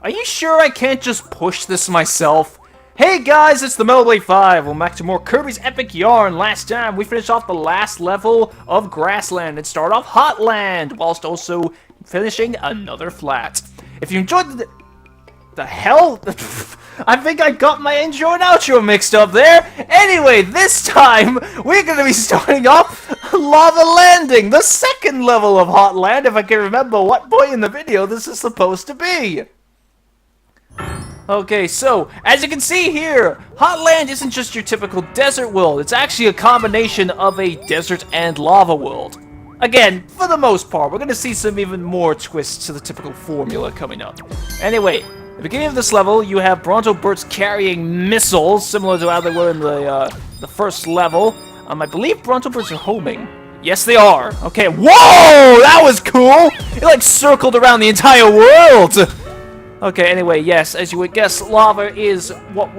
Are you sure I can't just push this myself? Hey guys, it's the Melblade 5. Welcome back to more Kirby's Epic Yarn. Last time, we finished off the last level of Grassland and started off Hotland, whilst also finishing another flat. If you enjoyed the hell? I think I got my intro and outro mixed up there. Anyway, this time, we're going to be starting off Lava Landing, the second level of Hotland, if I can remember what point in the video this is supposed to be. Okay, so, as you can see here, Hotland isn't just your typical desert world. It's actually a combination of a desert and lava world. Again, for the most part, we're going to see some even more twists to the typical formula coming up. Anyway, at the beginning of this level, you have Bronto Birds carrying missiles, similar to how they were in the first level. I believe Bronto Birds are homing. Yes, they are. Okay, whoa! That was cool! It, like, circled around the entire world! Okay, anyway, yes, as you would guess, lava is what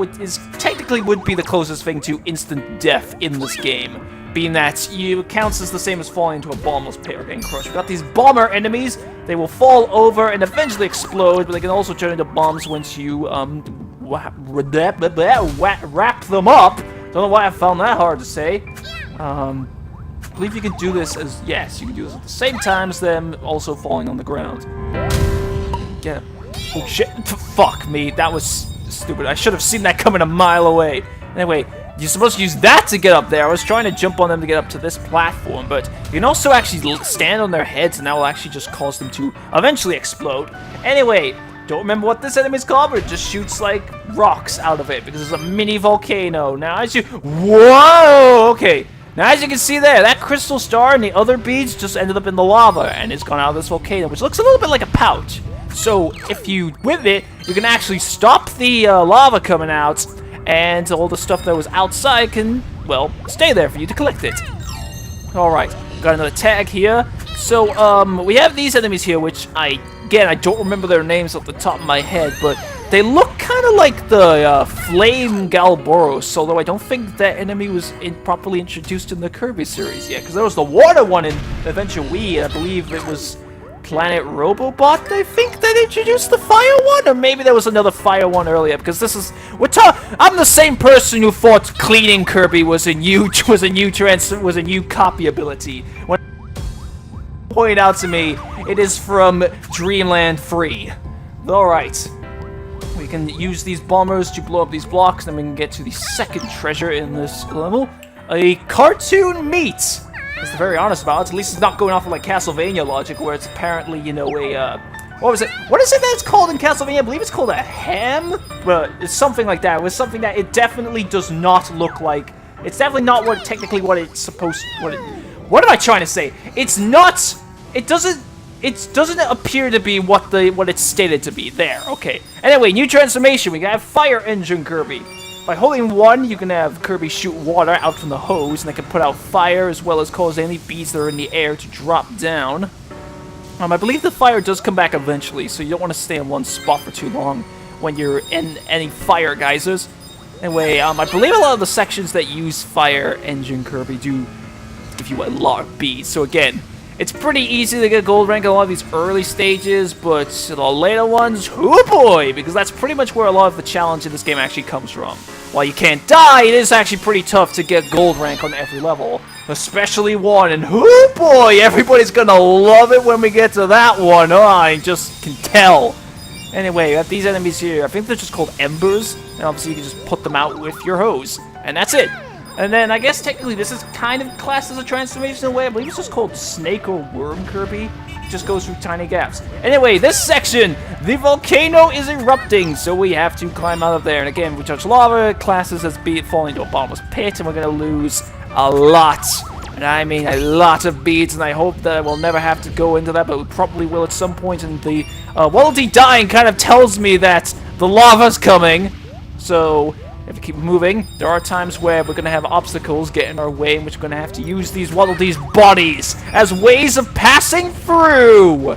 technically would be the closest thing to instant death in this game. Being that it counts as the same as falling into a bombless pit or getting crushed. We've got these bomber enemies. They will fall over and eventually explode, but they can also turn into bombs once you wrap them up. Don't know why I found that hard to say. I believe you can do this as, yes, you can do this at the same time as them also falling on the ground. Get it. Oh shit, fuck me, that was stupid. I should have seen that coming a mile away. Anyway, you're supposed to use that to get up there. I was trying to jump on them to get up to this platform, but you can also actually stand on their heads, and that will actually just cause them to eventually explode. Anyway, don't remember what this enemy's called, but it just shoots, like, rocks out of it, because it's a mini volcano. Now, as you... Whoa! Okay. Now, as you can see there, that crystal star and the other beads just ended up in the lava, and it's gone out of this volcano, which looks a little bit like a pouch. So, if you whip it, you can actually stop the lava coming out, and all the stuff that was outside can, well, stay there for you to collect it. Alright, got another tag here. So, we have these enemies here, which I don't remember their names off the top of my head, but they look kind of like the Flame Galboros, although I don't think that enemy was properly introduced in the Kirby series yet, because there was the water one in Adventure Wii, and I believe it was Planet Robobot, I think, that introduced the fire one, or maybe there was another fire one earlier, because this is, I'm the same person who thought cleaning Kirby was a new copy ability. When pointed out to me, it is from Dreamland Free. Alright, we can use these bombers to blow up these blocks, then we can get to the second treasure in this level, a cartoon meat. It's very honest about it. At least it's not going off of like Castlevania logic, where it's apparently, you know, what was it? What is it that it's called in Castlevania? I believe it's called a ham, but it's something like that. It was something that it definitely does not look like. It's definitely not what it's supposed. What am I trying to say? It's not. It doesn't appear to be what it's stated to be. There. Okay. Anyway, new transformation. We got Fire Engine Kirby. By holding 1, you can have Kirby shoot water out from the hose, and they can put out fire as well as cause any beads that are in the air to drop down. I believe the fire does come back eventually, so you don't want to stay in one spot for too long when you're in any fire geysers. Anyway, I believe a lot of the sections that use Fire Engine Kirby do give you a lot of beads. So again, it's pretty easy to get gold rank in a lot of these early stages, but the later ones, hoo boy, because that's pretty much where a lot of the challenge in this game actually comes from. While you can't die, it is actually pretty tough to get gold rank on every level, especially 1, and hoo boy, everybody's gonna love it when we get to that one. Oh, I just can tell. Anyway, we have these enemies here. I think they're just called embers, and obviously you can just put them out with your hose, and that's it. And then I guess technically this is kind of classed as a transformation in a way. I believe it's just called Snake or Worm Kirby. It just goes through tiny gaps. Anyway, this section, the volcano is erupting, so we have to climb out of there. And again, we touch lava, classes as falling into a bottomless pit, and we're going to lose a lot. And I mean a lot of beads, and I hope that I will never have to go into that, but we probably will at some point. And the Waddle dying kind of tells me that the lava's coming, so if we keep moving, there are times where we're going to have obstacles get in our way, in which we're going to have to use these Waddle Dee's bodies as ways of passing through.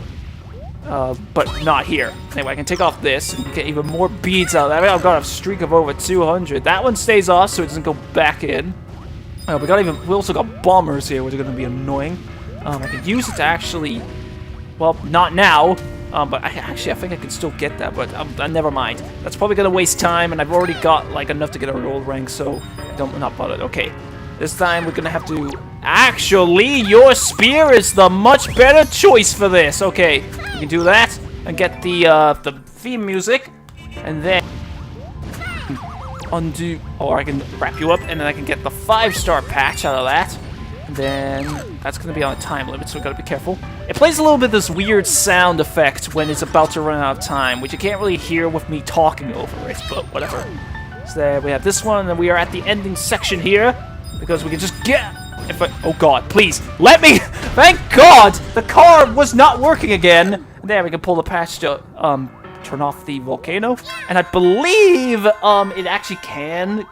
But not here. Anyway, I can take off this and get even more beads out of that. I've got a streak of over 200. That one stays off, so it doesn't go back in. We also got bombers here, which are going to be annoying. I can use it to actually, well, not now. But actually, I think I can still get that, but never mind. That's probably gonna waste time, and I've already got, like, enough to get a roll rank, so I'm not bothered. Okay, this time we're gonna have to... Actually, your spear is the much better choice for this. Okay, you can do that, and get the theme music, and then... undo... Or I can wrap you up, and then I can get the 5-star patch out of that. And then that's going to be on a time limit, so we got to be careful. It plays a little bit this weird sound effect when it's about to run out of time, which you can't really hear with me talking over it, but whatever. So there we have this one, and then we are at the ending section here, because we can just get... Oh god, please, let me... Thank god! The car was not working again! And there, we can pull the patch to, turn off the volcano. And I believe, it actually can...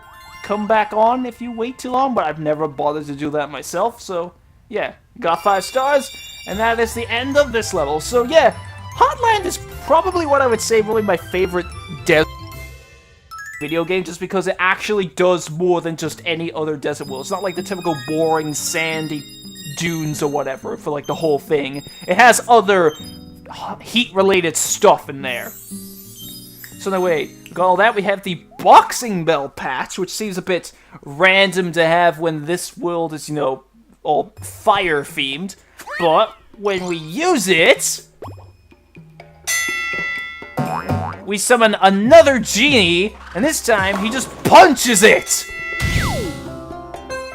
come back on if you wait too long, but I've never bothered to do that myself, so yeah, got 5 stars, and that is the end of this level. So yeah, Hotland is probably what I would say really my favorite video game, just because it actually does more than just any other desert world. It's not like the typical boring sandy dunes or whatever for like the whole thing. It has other heat-related stuff in there. So anyway, we got all that. We have the boxing bell patch, which seems a bit random to have when this world is, you know, all fire-themed. But when we use it, we summon another genie, and this time he just punches it!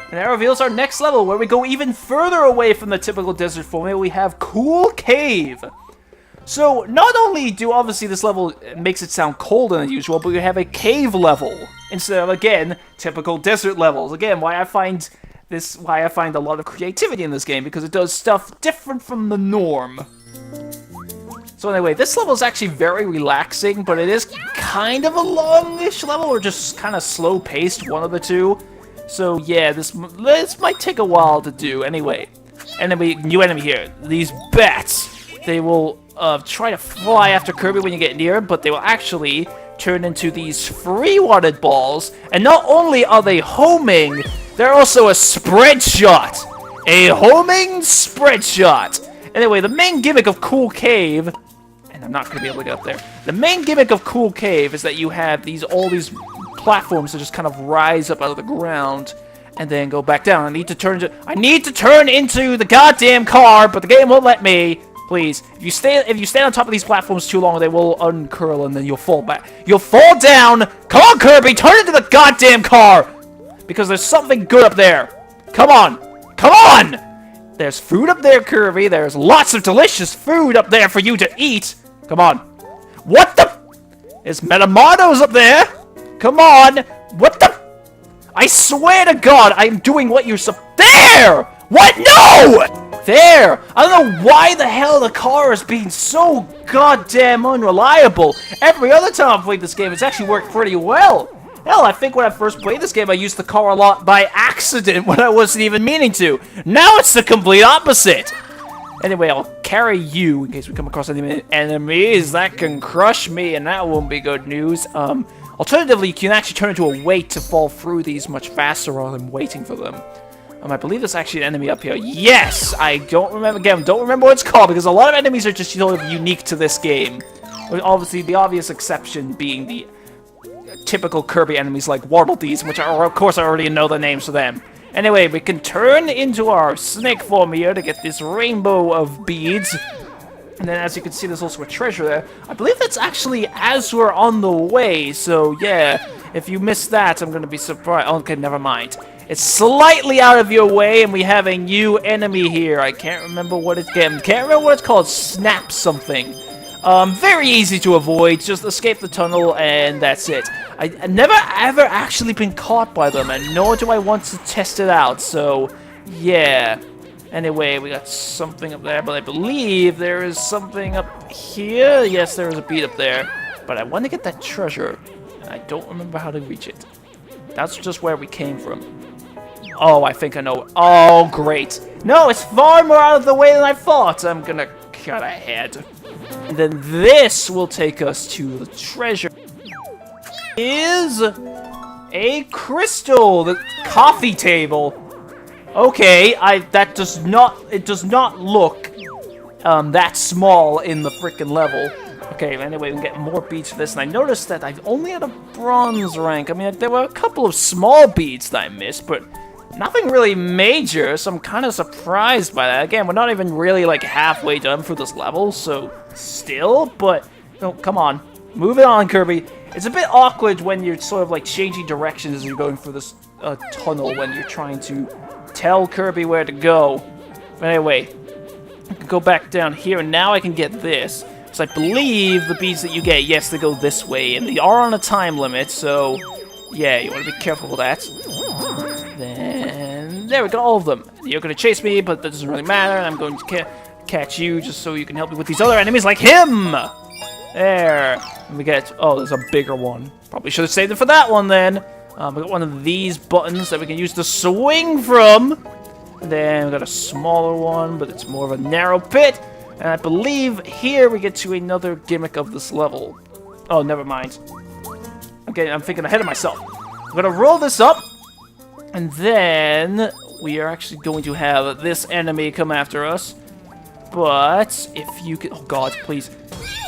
And that reveals our next level, where we go even further away from the typical desert formula. We have Cool Cave. So, not only do obviously this level makes it sound colder than usual, but we have a cave level instead of, again, typical desert levels. Again, why I find a lot of creativity in this game, because it does stuff different from the norm. So anyway, this level is actually very relaxing, but it is kind of a longish level, or just kind of slow-paced, one of the two. So yeah, this might take a while to do. Anyway, new enemy here. These bats, they will... try to fly after Kirby when you get near, but they will actually turn into these free-wadded balls. And not only are they homing, they're also a spread shot. A homing spread shot. Anyway, the main gimmick of Cool Cave, and I'm not going to be able to get up there. The main gimmick of Cool Cave is that you have all these platforms that just kind of rise up out of the ground and then go back down. I need to turn into the goddamn car, but the game won't let me. Please, if you stay on top of these platforms too long, they will uncurl and then you'll fall back. You'll fall down! Come on, Kirby! Turn into the goddamn car! Because there's something good up there. Come on! Come on! There's food up there, Kirby. There's lots of delicious food up there for you to eat. Come on. What the? There's Metamotos up there. Come on. What the? I swear to God, I'm doing what you're there! What? No! There! I don't know why the hell the car is being so goddamn unreliable. Every other time I've played this game, it's actually worked pretty well. Hell, I think when I first played this game, I used the car a lot by accident when I wasn't even meaning to. Now it's the complete opposite. Anyway, I'll carry you in case we come across any enemies that can crush me, and that won't be good news. Alternatively, you can actually turn into a weight to fall through these much faster rather than waiting for them. I believe there's actually an enemy up here. Yes! I don't remember, again, don't remember what it's called, because a lot of enemies are just sort of unique to this game. Obviously, the obvious exception being the typical Kirby enemies like Waddle-Dees, which are, of course, I already know the names for them. Anyway, we can turn into our snake form here to get this rainbow of beads. And then, as you can see, there's also a treasure there. I believe that's actually as we're on the way, so yeah. If you missed that, I'm going to be surprised. Okay, never mind. It's slightly out of your way, and we have a new enemy here. I can't remember what it's called. Snap something. Very easy to avoid. Just escape the tunnel, and that's it. I've never ever actually been caught by them, and nor do I want to test it out. So, yeah. Anyway, we got something up there, but I believe there is something up here. Yes, there is a bead up there. But I want to get that treasure, and I don't remember how to reach it. That's just where we came from. Oh, I think I know. Oh, great. No, it's far more out of the way than I thought. I'm gonna cut ahead. And then this will take us to the treasure. Is a crystal, the coffee table. Okay, it does not look that small in the freaking level. Okay, anyway, we can get more beads for this, and I noticed that I've only had a bronze rank. I mean, there were a couple of small beads that I missed, but nothing really major, so I'm kind of surprised by that. Again, we're not even really, like, halfway done for this level, so still, but, no, come on. Move it on, Kirby. It's a bit awkward when you're sort of, like, changing directions as you're going through this tunnel when you're trying to tell Kirby where to go. But anyway, I can go back down here, and now I can get this. So I believe the beads that you get, yes, they go this way, and they are on a time limit, so yeah, you want to be careful with that. Then, there we go, all of them. You're going to chase me, but that doesn't really matter, and I'm going to catch you just so you can help me with these other enemies like him! There. And we get, oh, there's a bigger one. Probably should have saved it for that one then. We got one of these buttons that we can use to swing from. And then we got a smaller one, but it's more of a narrow pit. And I believe here we get to another gimmick of this level. Oh, never mind. Okay, I'm thinking ahead of myself. I'm gonna roll this up, and then we are actually going to have this enemy come after us. But if you can, oh god, please.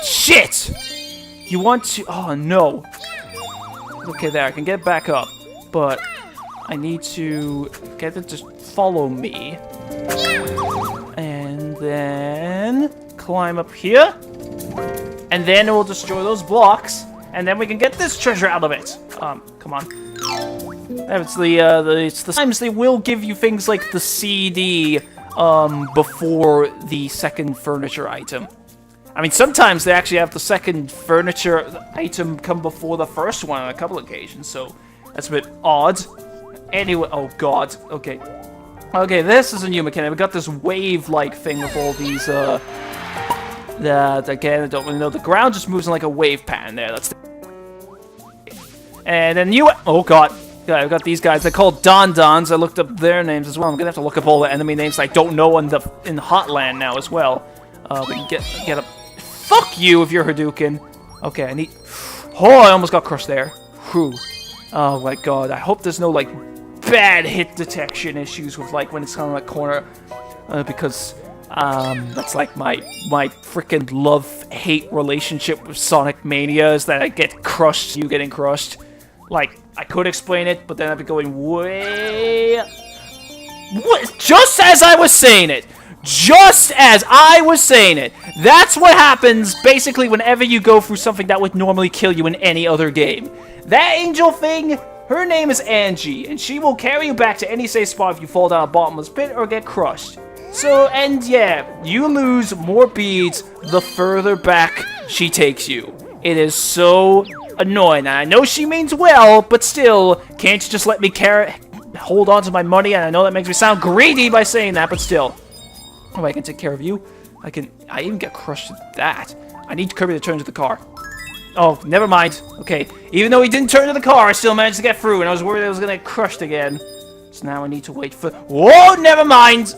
Shit! You want to, oh no. Okay, there, I can get back up, but I need to get it to follow me. And then climb up here. And then it will destroy those blocks. And then we can get this treasure out of it. Come on. It's the times they will give you things like the CD before the second furniture item. I mean, sometimes they actually have the second furniture item come before the first one on a couple occasions, so that's a bit odd. Anyway, oh god, okay. Okay, this is a new mechanic. We got this wave-like thing with all these, that, again, I don't really know. The ground just moves in like a wave pattern there. That's and then you, oh god. Yeah, I've got these guys. They're called Don-Dons. I looked up their names as well. I'm gonna have to look up all the enemy names I don't know in Hotland now as well. We can get up. Fuck you if you're Hadouken. Okay, I need... Oh, I almost got crushed there. Whew. Oh my god. I hope there's no, like, bad hit detection issues with, like, when it's on that corner. Because, that's, like, my freaking love-hate relationship with Sonic Mania is that I get crushed, you getting crushed. Like, I could explain it, but then I'd be going way... What? Just as I was saying it! Just as I was saying it! That's what happens, basically, whenever you go through something that would normally kill you in any other game. That angel thing, her name is Angie, and she will carry you back to any safe spot if you fall down a bottomless pit or get crushed. So, and yeah, you lose more beads the further back she takes you. It is so annoying. And I know she means well, but still, can't you just let me hold on to my money? And I know that makes me sound greedy by saying that, but still. Oh, I can take care of you. I even get crushed with that. I need Kirby to turn to the car. Oh, never mind. Okay, even though he didn't turn to the car, I still managed to get through, and I was worried I was gonna get crushed again. So now I need to wait for... Whoa, never mind!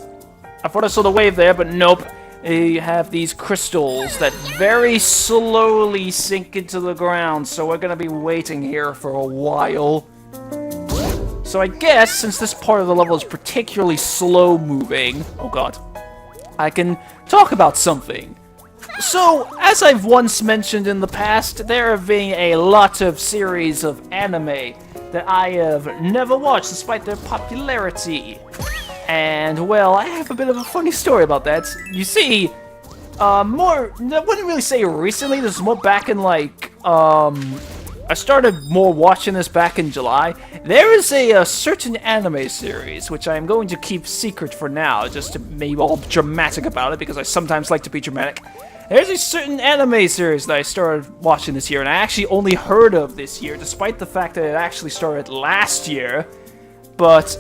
I thought I saw the wave there, but nope. You have these crystals that very slowly sink into the ground, so we're gonna be waiting here for a while. So I guess, since this part of the level is particularly slow-moving... Oh god. I can talk about something. So, as I've once mentioned in the past, there have been a lot of series of anime that I have never watched despite their popularity. And, well, I have a bit of a funny story about that. You see, I wouldn't really say recently, this is more back in, like, I started more watching this back in July. There is a certain anime series, which I am going to keep secret for now, just to be all dramatic about it, because I sometimes like to be dramatic. There's a certain anime series that I started watching this year, and I actually only heard of this year, despite the fact that it actually started last year. But,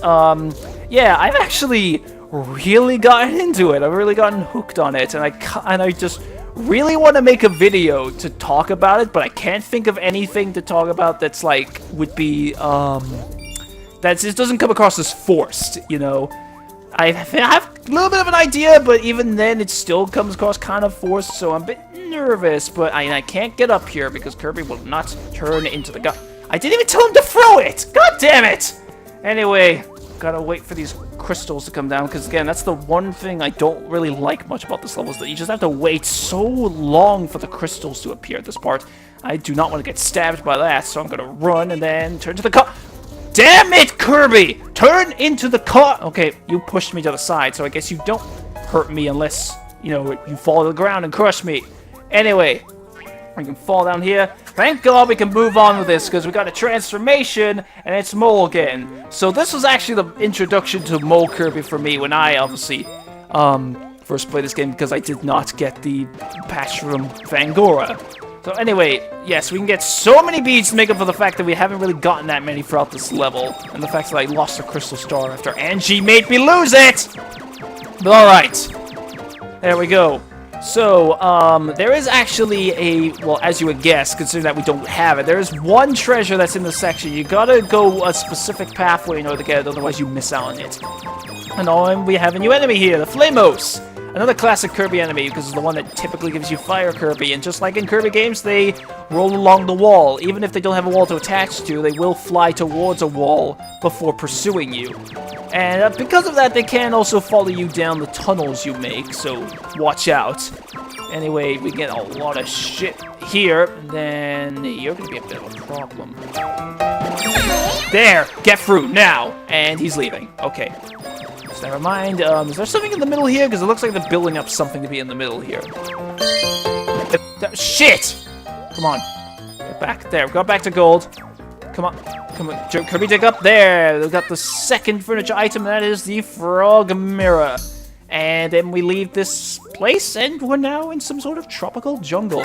yeah, I've actually really gotten into it. I've really gotten hooked on it, and I just really want to make a video to talk about it, but I can't think of anything to talk about that's like would be it doesn't come across as forced, you know. I have a little bit of an idea, but even then it still comes across kind of forced, so I'm a bit nervous, but I can't get up here because Kirby will not turn into the gun. I didn't even tell him to throw it! God damn it! Anyway, gotta wait for these crystals to come down, because again, that's the one thing I don't really like much about this level, is that you just have to wait so long for the crystals to appear at this part. I do not want to get stabbed by that, so I'm gonna run and then turn to the car. Damn it, Kirby! Turn into the car! Okay, you pushed me to the side, so I guess you don't hurt me unless, you know, you fall to the ground and crush me. Anyway, we can fall down here. Thank God we can move on with this, because we got a transformation, and it's Mole again. So this was actually the introduction to Mole Kirby for me when I, obviously, first played this game, because I did not get the patch from Fangora. So anyway, yes, we can get so many beads to make up for the fact that we haven't really gotten that many throughout this level, and the fact that I lost a crystal star after Angie made me lose it! But alright, there we go. So, there is actually a, well, as you would guess, considering that we don't have it, there is one treasure that's in this section. You gotta go a specific pathway in order to get it, otherwise you miss out on it. And we have a new enemy here, the Flamos. Another classic Kirby enemy, because it's the one that typically gives you Fire Kirby, and just like in Kirby games, they roll along the wall. Even if they don't have a wall to attach to, they will fly towards a wall before pursuing you. And because of that, they can also follow you down the tunnels you make, so watch out. Anyway, we get a lot of shit here, and then you're gonna be a bit of a problem. There! Get through, now! And he's leaving. Okay. Never mind. Is there something in the middle here? Because it looks like they're building up something to be in the middle here. Shit! Come on. Get back. There. Got back to gold. Come on. Come on. Kirby, dig up. There. We've got the second furniture item. That is the frog mirror. And then we leave this place, and we're now in some sort of tropical jungle.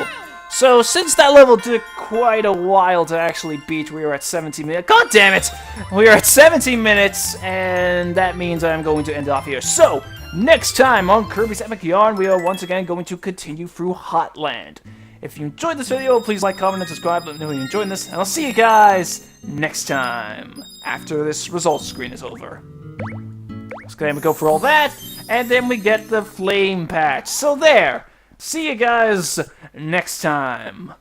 So, since that level took quite a while to actually beat, we are at 17 minutes. God damn it! We are at 17 minutes, and that means I'm going to end off here. So, next time on Kirby's Epic Yarn, we are once again going to continue through Hotland. If you enjoyed this video, please like, comment, and subscribe. Let me know you're enjoying this, and I'll see you guys next time, after this results screen is over. So, then we go for all that, and then we get the flame patch. So there! See you guys next time.